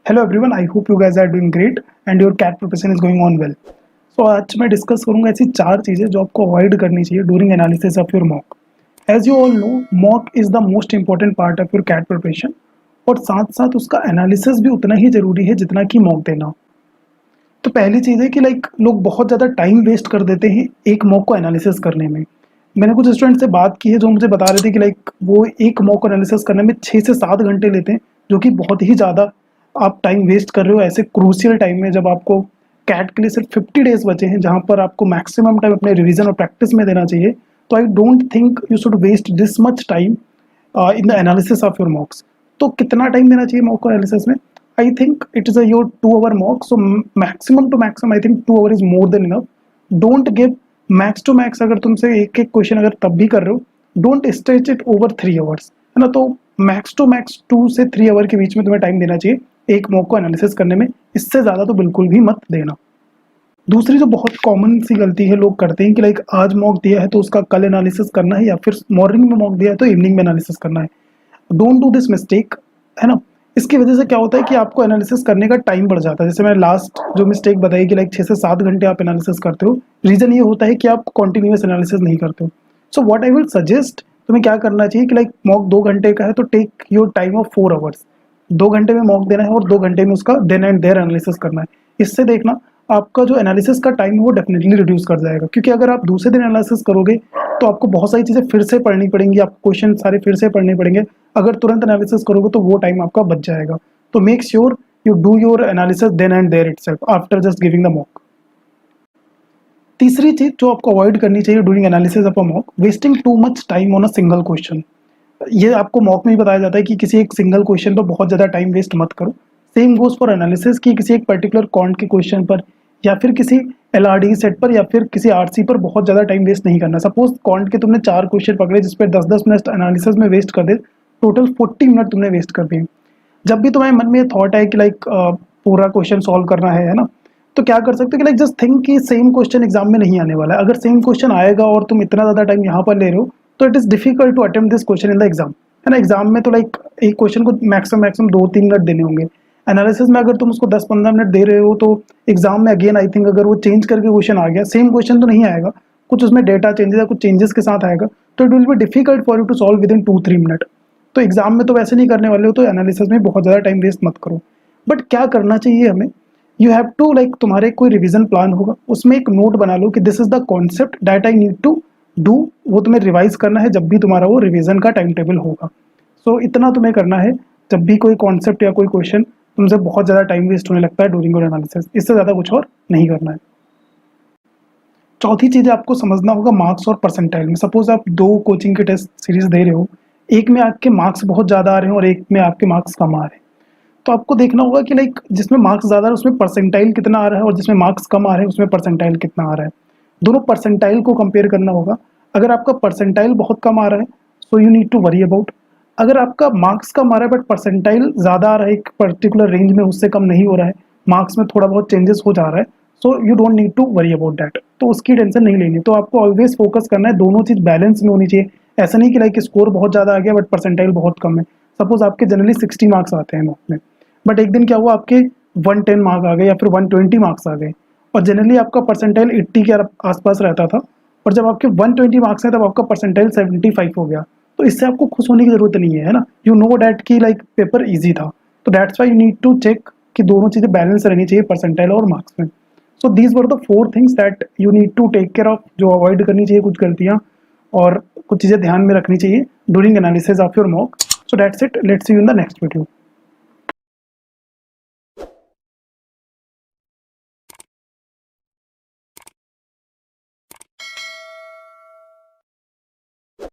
Hello everyone, I hope you guys are doing great and your CAT preparation is going on well. So आज मैं discuss करूंगा ऐसी चार चीज़ें जो आपको अवॉइड करनी चाहिए during analysis of your mock. As you all know, mock is the most important part of your CAT preparation और साथ साथ उसका एनालिसिस भी उतना ही ज़रूरी है जितना कि मॉक देना। तो पहली चीज़ है कि लोग बहुत ज़्यादा टाइम वेस्ट कर देते हैं एक मॉक को एनालिसिस करने में। मैंने कुछ स्टूडेंट से बात की है जो मुझे बता रहे थे कि वो एक मॉक एनालिसिस करने में 6 से 7 घंटे लेते हैं, जो कि बहुत ही ज़्यादा आप टाइम वेस्ट कर रहे हो ऐसे क्रूशियल टाइम में जब आपको कैट के लिए सिर्फ 50 डेज बचे हैं, जहाँ पर आपको मैक्सिमम टाइम अपने रिवीजन और प्रैक्टिस में देना चाहिए। तो I don't think you should waste this much time in the analysis of your mocks. तो कितना टाइम देना चाहिए मॉक को एनालिसिस में? I think it is a your 2 hour mock, so maximum two maximum I think 2 hour is more than enough. Don't give max two max, अगर तुमसे एक एक क्वेश्चन अगर तब भी कर रहे हो, don't stretch it over 3 hours, है ना। तो मैक्स टू मैक्स 2 से 3 आवर के बीच में तुम्हें टाइम देना चाहिए एक मॉक को एनालिसिस करने में। इससे ज़्यादा तो बिल्कुल भी मत देना। दूसरी जो बहुत कॉमन सी गलती है लोग करते हैं कि आज मॉक दिया है तो उसका कल एनालिसिस करना है, या फिर मॉर्निंग में मॉक दिया है तो इवनिंग में एनालिसिस करना है। डोंट डू दिस मिस्टेक, है ना। इसकी वजह से क्या होता है कि आपको एनालिसिस करने का टाइम बढ़ जाता है। जैसे मैं लास्ट जो मिस्टेक बताई कि 6 से 7 घंटे आप एनालिसिस करते हो, रीज़न ये होता है कि आप कॉन्टिन्यूस एनालिसिस नहीं करते हो। So what I will suggest, तुम्हें क्या करना चाहिए कि मॉक 2 घंटे का है तो take your time of 4 hours. 2 घंटे में मॉक देना है और 2 घंटे में उसका देन एंड देयर एनालिसिस करना है। इससे देखना आपका जो एनालिसिस का टाइम है वो डेफिनेटली रिड्यूस कर जाएगा, क्योंकि अगर आप दूसरे दिन एनालिसिस करोगे तो आपको बहुत सारी चीज़ें फिर से पढ़नी पड़ेंगी, आपको क्वेश्चन सारे फिर से पढ़ने पड़ेंगे। अगर तुरंत एनालिसिस करोगे तो वो टाइम आपका बच जाएगा। तो make sure you do your analysis then and there itself after just giving the mock. तीसरी चीज जो आपको अवॉइड करनी चाहिए during analysis of a mock, wasting too much time on a single question. ये आपको मॉक में ही बताया जाता है कि किसी एक सिंगल क्वेश्चन पर बहुत ज़्यादा टाइम वेस्ट मत करो। सेम गोज फॉर एनालिसिस की किसी एक पर्टिकुलर क्वांट के क्वेश्चन पर या फिर किसी एलआरडी सेट पर या फिर किसी आरसी पर बहुत ज़्यादा टाइम वेस्ट नहीं करना। सपोज क्वांट के तुमने 4 क्वेश्चन पकड़े जिस पर 10-10 मिनट एनालिसिस में वेस्ट कर दे, टोटल 40 मिनट तुमने वेस्ट कर दिए। जब भी तुम्हारे मन में थॉट है कि पूरा क्वेश्चन सॉल्व करना है ना, तो क्या कर सकते हो कि जस्ट थिंक कि सेम क्वेश्चन एग्जाम में नहीं आने वाला है। अगर सेम क्वेश्चन आएगा और तुम इतना ज़्यादा टाइम यहाँ पर ले रहे हो तो it is difficult to attempt this question in the exam, है ना। एग्जाम में तो एक क्वेश्चन को मैक्सिमम 2-3 मिनट देने होंगे। एनालिसिस में अगर तुम उसको 10-15 मिनट दे रहे हो तो एग्जाम में अगेन आई थिंक अगर वो चेंज करके क्वेश्चन आ गया, सेम क्वेश्चन तो नहीं आएगा, कुछ उसमें डेटा चेंजेस या कुछ चेंजेस के साथ आएगा, तो it will be difficult for you to solve within 2-3 minute. तो एग्जाम में तो वैसे नहीं करने वाले हो, तो एनालिसिस में बहुत ज़्यादा टाइम वेस्ट मत करो। बट क्या करना चाहिए हमें, यू हैव टू तुम्हारे कोई रिवीजन प्लान होगा, उसमें एक नोट बना लो कि this is the concept that I need to do. वो तुम्हें रिवाइज करना है जब भी तुम्हारा वो रिवीजन का टाइम टेबल होगा। सो इतना तुम्हें करना है जब भी कोई कॉन्सेप्ट या कोई क्वेश्चन तुमसे बहुत ज़्यादा टाइम वेस्ट होने लगता है ड्यूरिंग योर एनालिसिस, इससे ज़्यादा कुछ और नहीं करना है। चौथी चीज़ आपको समझना होगा मार्क्स और परसेंटाइल में। सपोज आप 2 कोचिंग के टेस्ट सीरीज दे रहे हो, एक में आपके मार्क्स बहुत ज़्यादा आ रहे हैं और एक में आपके मार्क्स कम आ रहे हैं। तो आपको देखना होगा कि जिसमें मार्क्स ज़्यादा है उसमें परसेंटाइल कितना आ रहा है और जिसमें मार्क्स कम आ रहे हैं उसमें परसेंटाइल कितना आ रहा है। दोनों परसेंटाइल को कंपेयर करना होगा। अगर आपका परसेंटाइल बहुत कम आ रहा है so you need to worry about. अगर आपका मार्क्स कम आ रहा है बट परसेंटाइल ज़्यादा आ रहा है एक पर्टिकुलर रेंज में, उससे कम नहीं हो रहा है, मार्क्स में थोड़ा बहुत चेंजेस हो जा रहा है, so you don't need to worry about that. तो उसकी टेंशन नहीं लेनी। तो आपको ऑलवेज फोकस करना है, दोनों चीज़ बैलेंस में होनी चाहिए। ऐसा नहीं कि स्कोर बहुत ज़्यादा आ गया बट परसेंटाइल बहुत कम है। सपोज आपके जनरली 60 मार्क्स आते हैं मॉक में, बट एक दिन क्या हुआ आपके 110 मार्क आ गए या फिर 120 मार्क्स आ गए, और जनरली आपका परसेंटाइल 80 के आसपास रहता था, और जब आपके 120 मार्क्स हैं तब आपका परसेंटाइल 75 हो गया। तो इससे आपको खुश होने की जरूरत नहीं है ना। यू नो डैट कि पेपर ईजी था, तो that's why you need to check कि दोनों चीज़ें बैलेंस रहनी चाहिए परसेंटाइल और मार्क्स में। So these were the 4 things that you need to take care of, जो अवॉइड करनी चाहिए कुछ गलतियाँ और कुछ चीज़ें ध्यान में रखनी चाहिए during analysis of your mock. So that's it, let's see you in the next video.